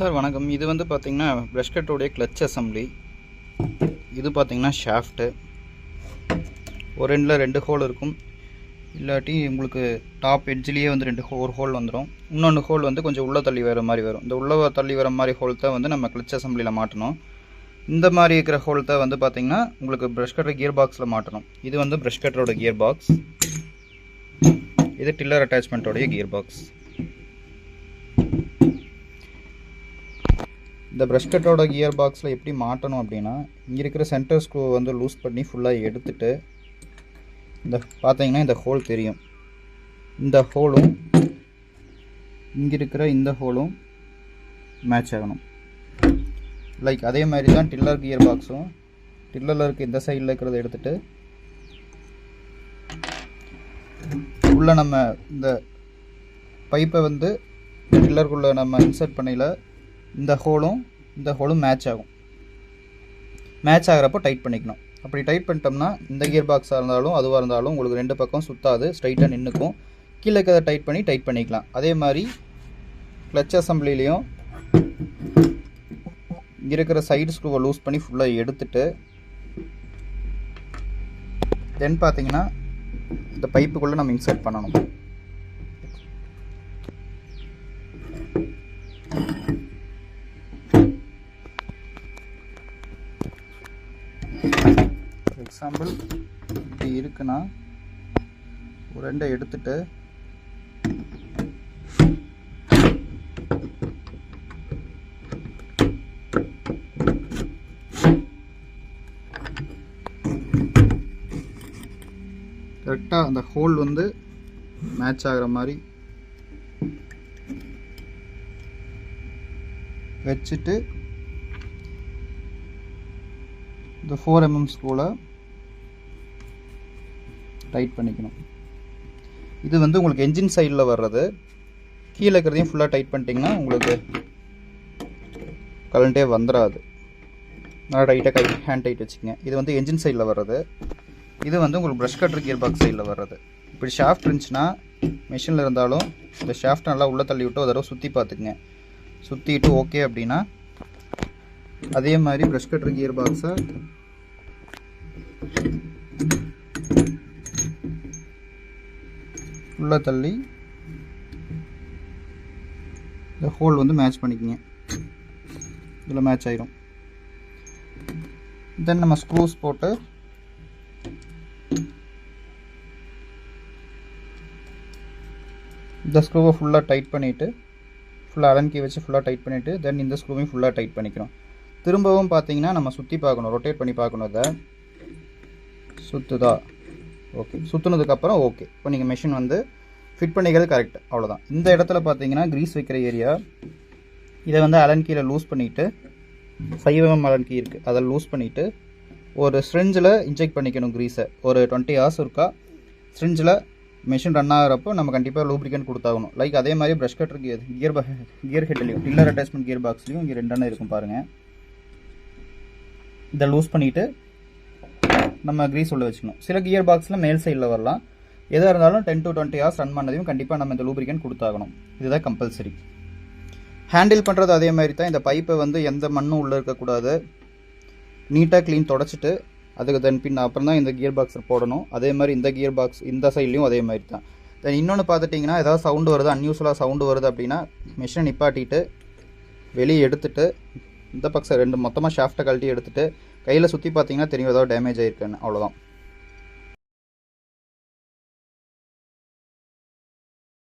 Sir வணக்கம். இது வந்து பார்த்தீங்கன்னா ப்ரஷ் கட்டருடைய கிளட்ச் அசம்பிளி. இது பார்த்தீங்கன்னா ஷாஃப்ட்டு. ஒரு ரெண்டு ஹோல் இருக்கும். இல்லாட்டி உங்களுக்கு டாப் எட்ஜ்லேயே வந்து ஒரு ஹோல் வந்துடும். இன்னொன்று ஹோல் வந்து கொஞ்சம் உள்ளே தள்ளி வர மாதிரி வரும். இந்த உள்ளே தள்ளி வர மாதிரி ஹோல் தான் வந்து நம்ம கிளட்ச் அசம்பிளியில் மாட்டணும். இந்த மாதிரி இருக்கிற ஹோல் தான் வந்து பார்த்தீங்கன்னா உங்களுக்கு ப்ரஷ் கட்டர் கியர் பாக்ஸில் மாட்டணும். இது வந்து ப்ரஷ் கட்டரோட கியர் பாக்ஸ். இது டில்லர் அட்டாச்மெண்ட்டோடைய கியர் பாக்ஸ். இந்த ப்ரஷ் கட்டரோட கியர் பாக்ஸில் எப்படி மாட்டணும் அப்படின்னா, இங்கே இருக்கிற சென்டர் ஸ்க்ரூ வந்து லூஸ் பண்ணி ஃபுல்லாக எடுத்துட்டு இந்த பார்த்தீங்கன்னா இந்த ஹோல் தெரியும். இந்த ஹோலும் இங்கே இருக்கிற இந்த ஹோலும் மேட்ச் ஆகணும். லைக் அதே மாதிரி தான் டில்லர் கியர் பாக்ஸும். டில்லரில் இருக்க இந்த சைடில் இருக்கிறத எடுத்துகிட்டு உள்ளே நம்ம இந்த பைப்பை வந்து டில்லருக்குள்ளே நம்ம இன்சர்ட் பண்ணையில் இந்த ஹோலும் மேட்ச் ஆகும். மேட்ச் ஆகிறப்போ டைட் பண்ணிக்கணும். அப்படி டைட் பண்ணிட்டோம்னா இந்த கியர் பாக்ஸாக இருந்தாலும் அதுவாக இருந்தாலும் உங்களுக்கு ரெண்டு பக்கம் சுற்றாது, ஸ்ட்ரைட்டாக நின்றுக்கும். கீழே இருக்கிறத டைட் பண்ணிக்கலாம். அதே மாதிரி கிளட்ச் அசம்பிளிலையும் இங்கே இருக்கிற சைடு ஸ்க்ரூவை லூஸ் பண்ணி ஃபுல்லாக எடுத்துட்டு தென் பார்த்தீங்கன்னா இந்த பைப்புக்குள்ளே நம்ம இன்சர்ட் பண்ணணும். எக்ஸாம்பிள் இப்படி இருக்குன்னா ஒரு ரெண்டை எடுத்துட்டு கரெக்டாக அந்த ஹோல் வந்து மேட்ச் ஆகிற மாதிரி வச்சுட்டு இந்த 4 mm ஸ்க்ரூவில் டைட் பண்ணிக்கணும். இது வந்து உங்களுக்கு என்ஜின் சைடில் வர்றது. கீழே இருக்கிறதையும் ஃபுல்லாக டைட் பண்ணிட்டீங்கன்னா உங்களுக்கு கரண்ட்டே வந்துடாது. நல்லா டைட்டாக ஹேண்ட் டைட் வச்சுக்கங்க. இது வந்து என்ஜின் சைடில் வர்றது. இது வந்து உங்களுக்கு ப்ரஷ் கட்டர் கியர் பாக்ஸ் சைடில் வர்றது. இப்படி ஷாஃப்ட் இருந்துச்சுன்னா மிஷினில் இருந்தாலும் இந்த ஷாஃப்ட் நல்லா உள்ளே தள்ளி விட்டு ஒரு தடவை சுற்றி பார்த்துக்குங்க. சுற்றிட்டு ஓகே அப்படின்னா அதே மாதிரி ப்ரஷ் கட்டர் கியர் பாக்ஸை உள்ளே தள்ளி இந்த ஹோல் வந்து மேட்ச் பண்ணிக்கங்க. இதில் மேட்ச் ஆயிரும். தென் நம்ம ஸ்க்ரூஸ் போட்டு இந்த ஸ்க்ரூவை ஃபுல்லாக டைட் பண்ணிவிட்டு ஃபுல்லாக அலன் கீ வச்சு ஃபுல்லாக டைட் பண்ணிவிட்டு தென் இந்த ஸ்க்ரூவையும் ஃபுல்லாக டைட் பண்ணிக்கிறோம். திரும்பவும் பார்த்தீங்கன்னா நம்ம சுற்றி பார்க்கணும், ரொட்டேட் பண்ணி பார்க்கணும். இதை சுற்றுதா? ஓகே. சுற்றுனதுக்கப்புறம் ஓகே. இப்போ நீங்கள் மிஷின் வந்து ஃபிட் பண்ணிக்கிறது கரெக்ட். அவ்வளோதான். இந்த இடத்துல பார்த்தீங்கன்னா க்ரீஸ் வைக்கிற ஏரியா. இதை வந்து அலன் கீயில் லூஸ் பண்ணிவிட்டு 5 mm அலன் கீ இருக்குது, அதை லூஸ் பண்ணிவிட்டு ஒரு ஸ்ட்ரிஞ்சில் இன்ஜெக்ட் பண்ணிக்கணும் க்ரீஸை. ஒரு 20 hours இருக்கா ஸ்ட்ரிஞ்சில் மிஷின் ரன் ஆகிறப்போ நம்ம கண்டிப்பாக லூப்ரிகன்ட் கொடுத்தாகணும். லைக் அதே மாதிரி ப்ரஷ் கட்டர் கியர் ஹெட்லையும் டில்லர் அட்டாச்மெண்ட் கியர் பாக்ஸ்லையும் இங்கே 2 இருக்கும் பாருங்கள். இதை லூஸ் பண்ணிவிட்டு நம்ம க்ரீஸ் உள்ள வச்சுக்கணும். சில கியர் பாக்ஸில் மேல் சைடில் வரலாம். எதாக இருந்தாலும் 10 to 20 hours ரன் பண்ணதையும் கண்டிப்பாக நம்ம இந்த லூப்ரிகன்ட் கொடுத்தாகணும். இதுதான் கம்பல்சரி. ஹேண்டில் பண்ணுறது அதே மாதிரி தான். இந்த பைப்பை வந்து எந்த மண்ணும் உள்ளே இருக்கக்கூடாது. நீட்டாக க்ளீன் தொடச்சிட்டு அதுக்கு அப்புறம் தான் இந்த கியர் பாக்ஸை போடணும். அதே மாதிரி இந்த கியர் பாக்ஸ் இந்த சைட்லேயும் அதே மாதிரி தான். தென் இன்னொன்று பார்த்துட்டிங்கன்னா ஏதாவது சவுண்டு வருது, அன்யூஸ்வலாக சவுண்டு வருது அப்படின்னா மிஷினை நிப்பாட்டிட்டு வெளியே எடுத்துகிட்டு இந்த பக்கம் மொத்தமாக ஷாஃப்ட்டை கழட்டி எடுத்துகிட்டு கையில் சுற்றி பார்த்தீங்கன்னா தெரியும் ஏதாவது டேமேஜ் ஆகிருக்குன்னு. அவ்வளோதான்.